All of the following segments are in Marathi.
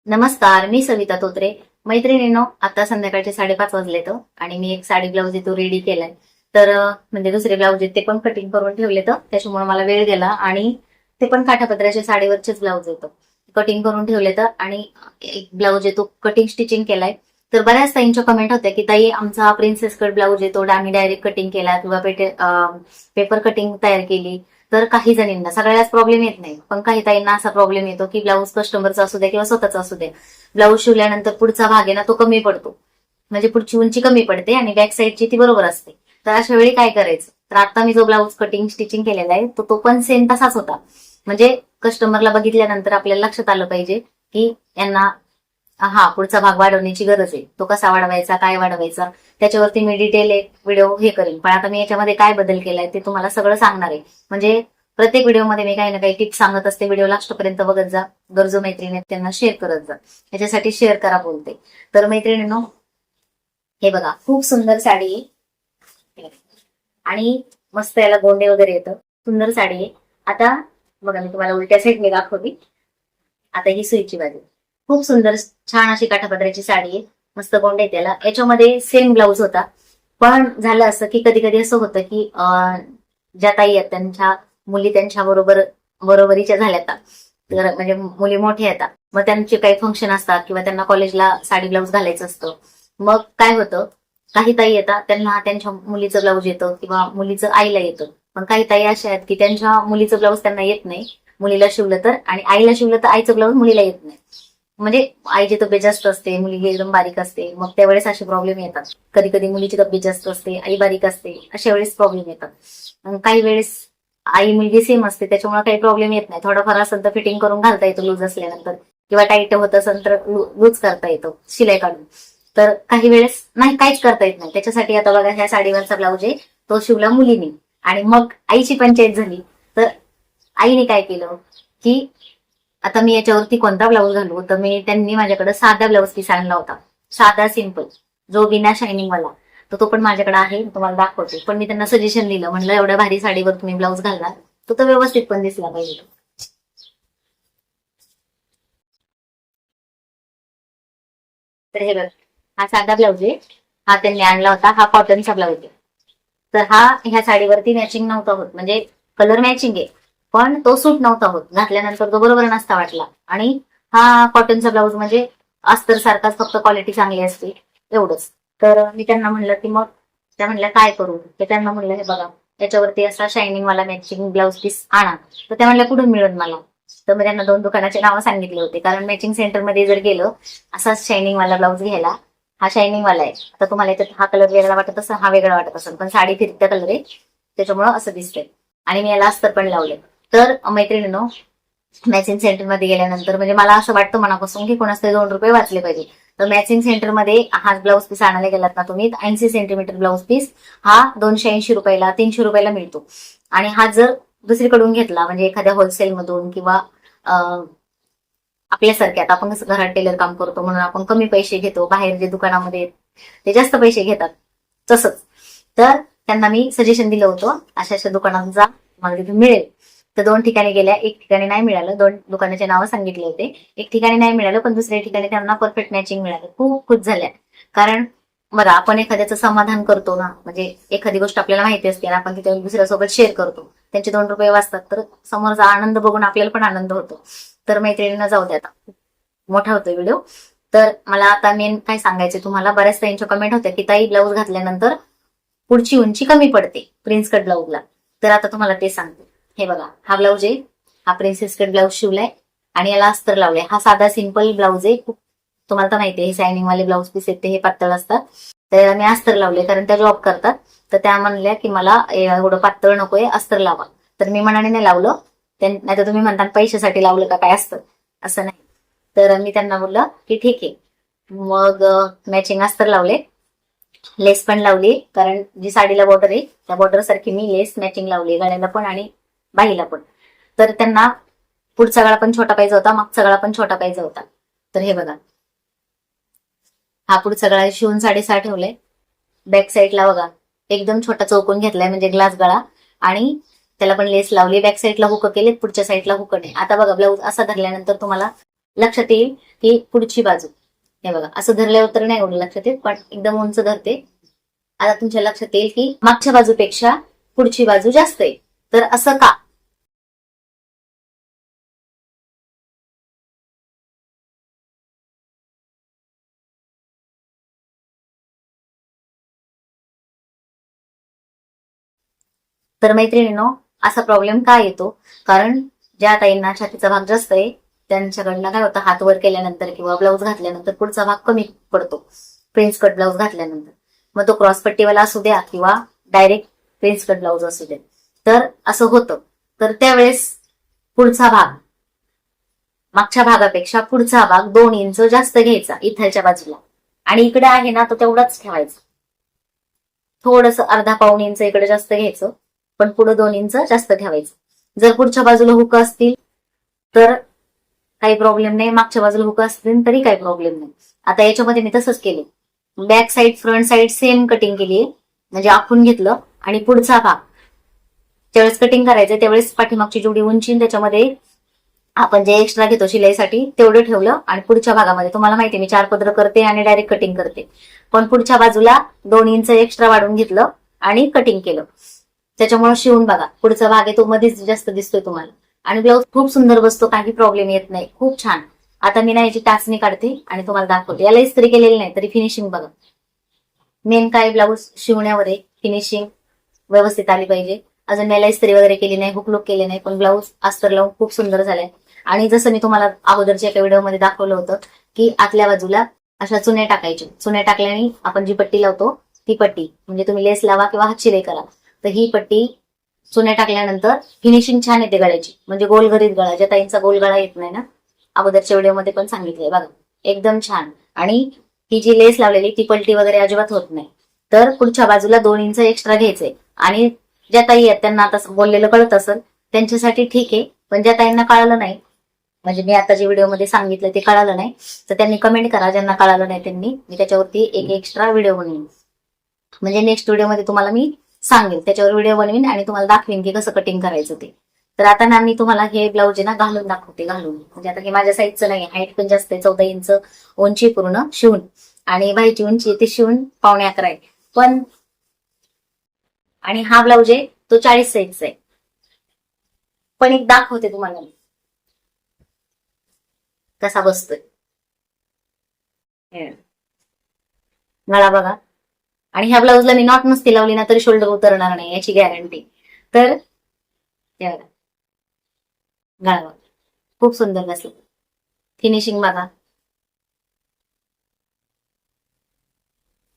नमस्कार, मी सविता तोत्रे. मैत्रिणींनो, आता संध्याकाळचे 5:30 वाजले तर आणि मी एक साडी ब्लाऊज इथं रेडी केलाय. तर म्हणजे दुसरे ब्लाऊज आहेत ते पण कटिंग करून ठेवले तर त्याच्यामुळे मला वेळ गेला आणि ते पण काठापदराच्या साडीवरचेच ब्लाऊज येतं कटिंग करून ठेवले तर. आणि एक ब्लाऊज येतो कटिंग स्टिचिंग केलाय. तर बऱ्याच ताईंच्या कमेंट होत्या की ताई आमचा प्रिन्सेस कट ब्लाऊज येतो आम्ही डायरेक्ट कटिंग केला किंवा पेपर कटिंग तयार केली. तर काही जणींना सगळ्याच प्रॉब्लेम येत नाही, पण काही ताईंना असा प्रॉब्लेम येतो की ब्लाऊज कस्टमरचा असू द्या किंवा स्वतःचा असू द्या, ब्लाऊज शिवल्यानंतर पुढचा भाग आहे ना तो कमी पडतो, म्हणजे पुढची उंची कमी पडते आणि बॅक साईडची ती बरोबर असते. तर अशा वेळी काय करायचं, तर आता मी जो ब्लाऊज कटिंग स्टिचिंग केलेला आहे तो पण सेम तसाच होता. म्हणजे कस्टमरला बघितल्यानंतर आपल्याला लक्षात आलं पाहिजे की यांना हा पुढचा भाग वाढवण्याची गरज आहे, तो कसा वाढवायचा काय वाढवायचा त्याच्यावरती मी डिटेल एक व्हिडिओ करेन. पण आता मी याच्यामध्ये काय बदल केलाय ते तुम्हाला सगळं सांगणार आहे. म्हणजे प्रत्येक व्हिडिओमध्ये मी काही ना काही टिप्स सांगत असते. व्हिडिओ लास्टपर्यंत बघत जा. गरजू मैत्रिणी आहेत त्यांना शेअर करत जा. याच्यासाठी शेअर करा बोलते. तर मैत्रिणींनो, हे बघा खूप सुंदर साडी आहे आणि मस्त याला गोंडे वगैरे येतं. सुंदर साडी आहे. आता बघा मी तुम्हाला उलट्या साईडने दाखवते. आता ही सुईची बाजू खूप सुंदर छान अशी काठापदराची साडी आहे. मस्त गोंडे आहे त्याला. याच्यामध्ये सेम ब्लाऊज होता. पण झालं असं की कधी कधी असं होतं की ज्या ताई आहेत त्यांच्या मुली त्यांच्या बरोबरीच्या झाल्या आता. तर म्हणजे मुली मोठ्या येतात, मग त्यांचे काही फंक्शन असतात किंवा त्यांना कॉलेजला साडी ब्लाऊज घालायचं असतं. मग काय होतं, काही ताई येतात त्यांना त्यांच्या मुलीचं ब्लाऊज येतं किंवा मुलीचं आईला येतं. पण काही ताई अशा आहेत की त्यांच्या मुलीचं ब्लाऊज त्यांना येत नाही मुलीला शिवलं तर, आणि आईला शिवलं तर आईचं ब्लाऊज मुलीला येत नाही. म्हणजे आईची तब्येत जास्त असते, मुलगी एकदम बारीक असते, मग त्यावेळेस असे प्रॉब्लेम येतात. कधी कधी मुलीची तब्येत जास्त असते, आई बारीक असते, अशा वेळेस प्रॉब्लेम येतात. काही वेळेस आई मुलगी सेम असते त्याच्यामुळे काही प्रॉब्लेम येत नाही. थोडाफार असेल तर फिटिंग करून घालता येतो लूज असल्यानंतर, किंवा टाईट होत असेल तर लूज करता येतो शिलाई काढून. तर काही वेळेस नाही, काहीच करता येत नाही. त्याच्यासाठी आता बघा ह्या साडीवरचा ब्लाऊज आहे तो शिवला मुलीने, आणि मग आईची पंचायत झाली. तर आईने काय केलं की आता मी याच्यावरती कोणता ब्लाऊज घालू, तर त्यांनी माझ्याकडे साधा ब्लाऊज पीस आणला होता. साधा सिंपल, जो बिना शायनिंग वाला. तर तो पण माझ्याकडे आहे, तुम्हाला दाखवते. पण मी त्यांना सजेशन दिलं, म्हणलं एवढ्या भारी साडीवर तुम्ही ब्लाऊज घालणार तो व्यवस्थित पण दिसला पाहिजे. तर हे बघ, हा साधा ब्लाऊज आहे. हा त्यांनी आणला होता. हा कॉटनचा ब्लाऊज आहे. तर हा ह्या साडीवरती मॅचिंग नव्हता होत, म्हणजे कलर मॅचिंग आहे पण तो सूट नव्हता होत. घातल्यानंतर तो बरोबर नसता वाटला. आणि हा कॉटनचा ब्लाऊज म्हणजे अस्तर सारखाच, फक्त क्वालिटी चांगली असते एवढंच. तर मी त्यांना म्हणलं की मग त्या म्हणल्या काय करू, तर त्यांना म्हणलं हे बघा त्याच्यावरती असा शायनिंग वाला मॅचिंग ब्लाऊज पीस आणा. तर त्या म्हणल्या कुठून मिळेल मला. तर मी त्यांना 2 दुकानाचे नावं सांगितले होते, कारण मॅचिंग सेंटरमध्ये जर गेलं असाच शायनिंग वाला ब्लाऊज घ्यायला, हा शायनिंग वाला आहे. आता तुम्हाला याच्यात हा कलर वेगळा वाटत असेल, हा वेगळा वाटत असेल, पण साडी फिरत्या कलर आहे त्याच्यामुळं असं दिसतंय. आणि मी याला अस्तर पण लावले. तर मैत्रिणींनो, मॅचिंग सेंटरमध्ये गेल्यानंतर म्हणजे मला असं वाटतं मनापासून की कोणाच तरी 2 रुपये वाचले पाहिजे. तर मॅचिंग सेंटरमध्ये हा ब्लाऊज पीस आणायला गेलात ना तुम्ही, 80 सेंटीमीटर ब्लाऊज पीस हा 280 रुपयाला 300 रुपयाला मिळतो. आणि हा जर दुसरीकडून घेतला, म्हणजे एखाद्या होलसेलमधून किंवा आपल्यासारख्या, आता आपण कसं घरात टेलर काम करतो म्हणून आपण कमी पैसे घेतो, बाहेर जे दुकानामध्ये ते जास्त पैसे घेतात तसंच. तर त्यांना मी सजेशन दिलं होतं अशा अशा दुकानात जा, मला तिथे मिळेल. तर 2 ठिकाणी गेल्या, एक ठिकाणी नाही मिळालं. 2 दुकानाचे नावं सांगितले होते. एक ठिकाणी नाही मिळालं, पण दुसऱ्या ठिकाणी त्यांना परफेक्ट मॅचिंग मिळालं. खूप खुश झाल्या. कारण बघा, आपण एखाद्याचं समाधान करतो ना, म्हणजे एखादी गोष्ट आपल्याला माहिती असते आणि आपण तिथे दुसऱ्यासोबत शेअर करतो, त्यांचे 2 रुपये वाचतात, तर समोरचा आनंद बघून आपल्याला पण आनंद होतो. तर मैत्रिणींना जाऊ द्या, आता मोठा होतोय व्हिडिओ. तर मला आता मेन काय सांगायचं तुम्हाला, बऱ्याच ताईंच्या कमेंट होत्या की ताई ब्लाऊज घातल्यानंतर पुढची उंची कमी पडते प्रिन्स कट ब्लाऊजला. तर आता तुम्हाला ते सांगते. हे बघा, हा ब्लाऊज आहे, हा प्रिन्सेस कट ब्लाऊज शिवलाय आणि याला अस्तर लावलंय. हा साधा सिंपल ब्लाऊज आहे. तुम्हाला तर माहिती आहे हे सायनिंग वाले ब्लाऊज पीस आहेत हे पातळ असतात. तर मी अस्तर लावले, कारण त्या जॉब करतात. तर त्या म्हणल्या की मला एवढं पातळ नकोय, अस्तर लावा. तर मी मनाने नाही लावलं. नाही तर तुम्ही म्हणता पैशासाठी लावलं का काय असतं, असं नाही. तर मी त्यांना बोललं की ठीक आहे. मग मॅचिंग अस्तर लावले, लेस पण लावली, कारण जी साडीला बॉर्डर आहे त्या बॉर्डर सारखी मी लेस मॅचिंग लावली गळ्याला पण आणि बाहीला पण. तर त्यांना पुढचा गळा पण छोटा पाहिजे होता, मागचा गळा पण छोटा पाहिजे होता. तर हे बघा, हा पुढचा गळा शिवून 6.5 ठेवलाय. बॅक साईडला बघा एकदम छोटा चौकोन घेतलाय, म्हणजे ग्लास गळा, आणि त्याला पण लेस लावली. बॅक साईडला हुक केले, पुढच्या साईडला हुक नाही. आता बघा ब्लाऊज असा धरल्यानंतर तुम्हाला लक्षात येईल की पुढची बाजू, हे बघा असं धरल्यावर तर नाही एवढं लक्षात येत, पण एकदम उंच धरते. आता तुमच्या लक्षात येईल की मागच्या बाजूपेक्षा पुढची बाजू जास्त आहे. तर असं का? तर मैत्रिणींनो, असा प्रॉब्लेम का येतो? कारण ज्या ताईंना छातीचा भाग जास्त आहे त्यांच्याकडनं काय होतं, हात वर केल्यानंतर किंवा ब्लाऊज घातल्यानंतर पुढचा भाग कमी पडतो. प्रिन्स कट ब्लाऊज घातल्यानंतर, मग तो क्रॉस पट्टीवाला असू द्या किंवा डायरेक्ट प्रिन्स कट ब्लाऊज असू द्या, तर असं होतं. तर त्यावेळेस पुढचा भाग मागच्या भागापेक्षा पुढचा भाग 2 इंच जास्त घ्यायचा इथलच्या बाजूला, आणि इकडे आहे ना तो तेवढाच ठेवायचा. थोडस अर्धा पाऊण इंच इकडे जास्त घ्यायचं, पण पुढे 2 इंच जास्त ठेवायचं. जर पुढच्या बाजूला हुक असतील तर काही प्रॉब्लेम नाही, मागच्या बाजूला हुक असतील तरी काही प्रॉब्लेम नाही. आता याच्यामध्ये मी तसंच केलं, back side front side same cutting केली, म्हणजे आखून घेतलं, आणि पुढचा भाग ज्यावेळेस कटिंग करायचं त्यावेळेस पाठीमागची जेवढी उंची त्याच्यामध्ये आपण जे एक्स्ट्रा घेतो शिलाईसाठी तेवढं ठेवलं, आणि पुढच्या भागामध्ये तुम्हाला माहिती मी 4 पदर करते आणि डायरेक्ट कटिंग करते, पण पुढच्या बाजूला 2 इंच एक्स्ट्रा वाढवून घेतलं आणि कटिंग केलं. त्याच्यामुळे शिवून बघा, पुढचा भाग आहे तो मध्येच जास्त दिसतोय तुम्हाला, आणि ब्लाऊज खूप सुंदर बसतो, काही प्रॉब्लेम येत नाही, खूप छान. आता मी ना याची टाचणी काढते आणि तुम्हाला दाखवते. याला इस्त्री केलेली नाही तरी फिनिशिंग बघा. मेन काय, ब्लाऊज शिवण्यावर आहे, फिनिशिंग व्यवस्थित आली पाहिजे. अजून मला इस्त्री वगैरे केली नाही, हुकलूक केले नाही, पण ब्लाऊज अस्तर लावून खूप सुंदर झालाय. आणि जसं मी तुम्हाला अगोदरच्या एका व्हिडिओमध्ये दाखवलं होतं की आतल्या बाजूला अशा चुने टाकायचे, चुने टाकल्याने आपण जी पट्टी लावतो ती पट्टी, म्हणजे तुम्ही लेस लावा किंवा हात शिलाई करा, तर ही पट्टी चुने टाकल्यानंतर फिनिशिंग छान येते गळ्याची, म्हणजे गोलगरीत गळा, ज्या ताईंचा गोल गळा येत नाही ना, अगोदरच्या व्हिडिओमध्ये पण सांगितलंय बघा, एकदम छान. आणि ही जी लेस लावलेली ती पलटी वगैरे अजिबात होत नाही. तर पुढच्या बाजूला 2 इंच एक्स्ट्रा घ्यायचंय. आणि ज्या ताई आहेत त्यांना आता बोललेलं कळत असेल त्यांच्यासाठी ठीक आहे, पण ज्या ताईंना कळालं नाही, म्हणजे मी आता जे व्हिडिओमध्ये सांगितलं ते कळालं नाही, तर त्यांनी कमेंट करा. ज्यांना कळालं नाही त्यांनी, मी त्याच्यावरती एक एक्स्ट्रा व्हिडिओ बनवीन, म्हणजे नेक्स्ट व्हिडिओमध्ये तुम्हाला मी सांगेल, त्याच्यावर व्हिडिओ बनवीन आणि तुम्हाला दाखवेन की कसं कटिंग करायचं ते. तर आता ना मी तुम्हाला हे ब्लाऊज ना घालून दाखवते, घालून, म्हणजे आता हे माझ्या साईजचं नाही, हाईट पण जास्त आहे, 14 इंच उंची पूर्ण शिवून, आणि बाईची उंची ती शिवून 11:15 आहे पण. आणि हा ब्लाऊज आहे तो 40 साईजचा आहे, पण एक दाखवते तुम्हाला कसा बसतोय. गळा बघा, आणि ह्या ब्लाऊजला मी नॉट नसती लावली ना तरी शोल्डर उतरणार नाही याची गॅरंटी. तर गळा बघा, खूप सुंदर बसलं, फिनिशिंग बघा.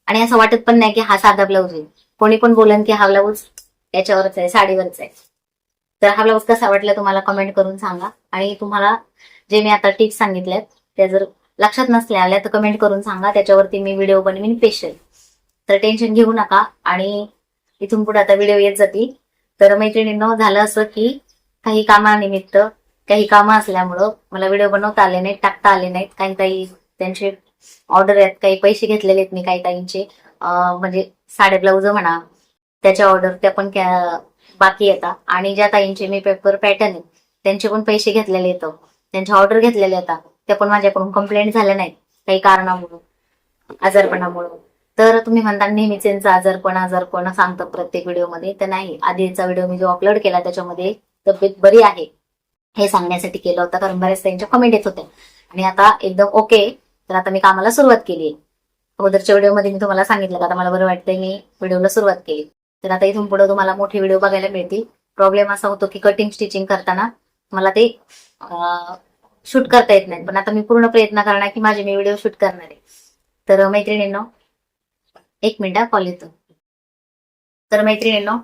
आणि असं वाटत पण नाही की हा साधा ब्लाऊज आहे. कोणी पण बोलन की हा ब्लाऊज याच्यावरच आहे, साडीवरच आहे. तर हा ब्लाऊज कसा वाटला तुम्हाला कमेंट करून सांगा. आणि तुम्हाला जे मी आता टिप्स सांगितल्यात त्या जर लक्षात नसल्या आल्या तर कमेंट करून सांगा, त्याच्यावरती मी व्हिडिओ बनवीन स्पेशल. तर टेन्शन घेऊ नका, आणि इथून पुढे आता व्हिडिओ येत जातील. तर मैत्रिणींनो, झालं असं की काही कामानिमित्त, काही कामं असल्यामुळं मला व्हिडिओ बनवता आले नाहीत, टाकता आले नाहीत. काही काही त्यांचे ऑर्डर आहेत, काही पैसे घेतलेले आहेत मी काही ताईंचे, म्हणजे साडे ब्लाऊज म्हणा त्याच्या ऑर्डर त्या पण बाकी येतात. आणि ज्या ताईंचे मी पेपर पॅटर्न आहेत त्यांचे पण पैसे घेतलेले येतं, त्यांच्या ऑर्डर घेतलेले येतात, त्या पण माझ्याकडून कंप्लेंट झाल्या नाहीत काही कारणामुळं, आजारपणामुळं. तर तुम्ही म्हणता नेहमीच यांचं आजारपण सांगतात प्रत्येक व्हिडिओमध्ये, तर नाही, आधीचा व्हिडिओ मी जो अपलोड केला त्याच्यामध्ये तब्येत बरी आहे हे सांगण्यासाठी केलं होतं, कारण बऱ्याच त्यांच्या कमेंट येत होत्या. आणि आता एकदम ओके, तर आता मी कामाला सुरुवात केली आहे. अगोदरच्या व्हिडिओमध्ये मी तुम्हाला सांगितलं का आता मला बरं वाटतंय, मी व्हिडिओला सुरुवात केली. तर आता इथून पुढे तुम्हाला मोठे व्हिडिओ बघायला मिळतील. प्रॉब्लेम असा होतो की कटिंग स्टिचिंग करताना मला ते शूट करता येत नाही, पण आता मी पूर्ण प्रयत्न करणार की माझे मी व्हिडिओ शूट करणार आहे. तर मैत्रिणींनो, एक मिनिट कॉल येतो. तर मैत्रिणींनो,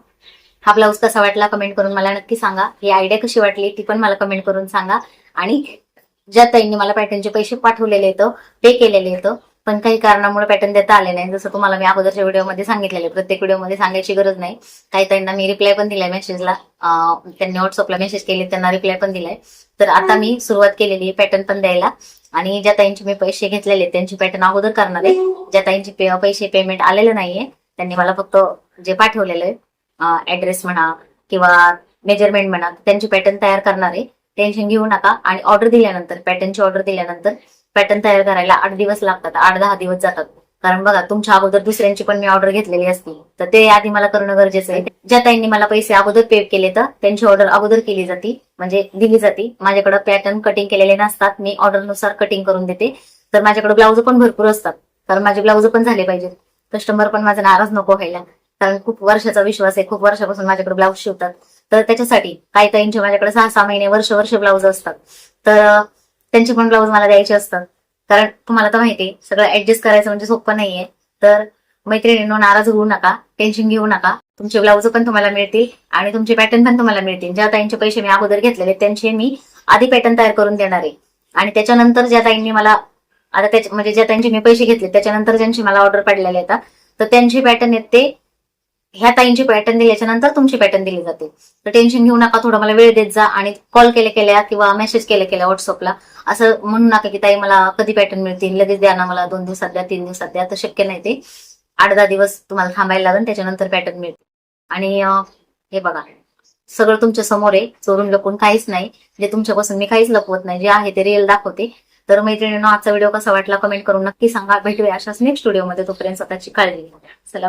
हा ब्लाऊज कसा वाटला कमेंट करून मला नक्की सांगा. ही आयडिया कशी वाटली ती पण मला कमेंट करून सांगा. आणि ज्या ताईंनी मला पॅटर्नचे पैसे पाठवलेले येतं, पे केलेले येतं, पण काही कारणामुळे पॅटर्न देता आले नाही, जसं तुम्हाला मी अगोदरच्या व्हिडिओमध्ये सांगितलेले, प्रत्येक व्हिडिओमध्ये सांगायची गरज नाही. काही ताईंना मी रिप्लाय पण दिलाय मेसेजला, त्यांनी व्हॉट्सअपला मेसेज केले त्यांना रिप्लाय पण दिलाय. तर आता मी सुरुवात केलेली आहे पॅटर्न पण द्यायला. आणि ज्या ताईंचे मी पैसे घेतलेले त्यांची पॅटर्न अगोदर करणार आहे. ज्या ताईंचे पैसे पेमेंट आलेलं नाहीये त्यांनी मला फक्त जे पाठवलेलं आहे ऍड्रेस म्हणा किंवा मेजरमेंट म्हणा, त्यांची पॅटर्न तयार करणार आहे. टेन्शन घेऊ नका. आणि ऑर्डर दिल्यानंतर, पॅटर्नची ऑर्डर दिल्यानंतर पॅटर्न तयार करायला 8 दिवस लागतात, 8-10 दिवस जातात. कारण बघा, तुमच्या अगोदर दुसऱ्यांची पण मी ऑर्डर घेतलेली असते, तर ते आधी मला करणं गरजेचं आहे. ज्या ताईंनी मला पैसे अगोदर पे केले तर त्यांची ऑर्डर अगोदर केली जाते, म्हणजे दिली जाते. माझ्याकडे पॅटर्न कटिंग केलेले नसतात, मी ऑर्डरनुसार कटिंग करून देते. तर माझ्याकडे ब्लाऊज पण भरपूर असतात, कारण माझे ब्लाऊज पण झाले पाहिजेत. कस्टमर पण माझा नाराज नको व्हायला, कारण खूप वर्षाचा विश्वास आहे, खूप वर्षापासून माझ्याकडे ब्लाऊज शिवतात. तर त्याच्यासाठी काही ताईंचे माझ्याकडे 6-6 महिने, वर्ष ब्लाऊज असतात. तर त्यांचे पण ब्लाऊज मला द्यायचे असतात. कारण तुम्हाला तर माहिती आहे, सगळं ऍडजस्ट करायचं म्हणजे सोपं नाहीये. तर मैत्रिणींनो, नाराज होऊ नका, टेन्शन घेऊ नका. तुमचे ब्लाऊज पण तुम्हाला मिळतील आणि तुमचे पॅटर्न पण तुम्हाला मिळतील. ज्या ताईंचे पैसे मी अगोदर घेतलेले त्यांचे मी आधी पॅटर्न तयार करून देणार आहे. आणि त्याच्यानंतर ज्या ताईंनी मला आता म्हणजे ज्या ताईंचे मी पैसे घेतले त्याच्यानंतर ज्यांची मला ऑर्डर पडलेले येतात, तर त्यांची पॅटर्न आहेत ते ह्या ताईंची पॅटर्न दिल्याच्या नंतर तुमची पॅटर्न दिली जाते. तर टेन्शन घेऊ नका, थोडं मला वेळ देत जा. आणि कॉल केल्या किंवा मेसेज केल्या व्हॉट्सअपला असं म्हणू नका की ताई मला कधी पॅटर्न मिळतील, लगेच द्या ना, मला 2 दिवसात द्या, 3 दिवसात द्या. तर शक्य नाही, ते 8-10 दिवस तुम्हाला थांबायला लागेल, त्याच्यानंतर पॅटर्न मिळतील. आणि हे बघा, सगळं तुमच्या समोर आहे, चोरून लपून काहीच नाही. जे तुमच्यापासून मी काहीच लपवत नाही, जे आहे ते रिअल दाखवते. तर मैत्रिणींनो, आजचा व्हिडिओ कसा वाटला कमेंट करून नक्की सांगा. भेटूया अशाच नेक्स्ट व्हिडिओमध्ये. तोपर्यंत स्वतःची काळजी घ्या. चला.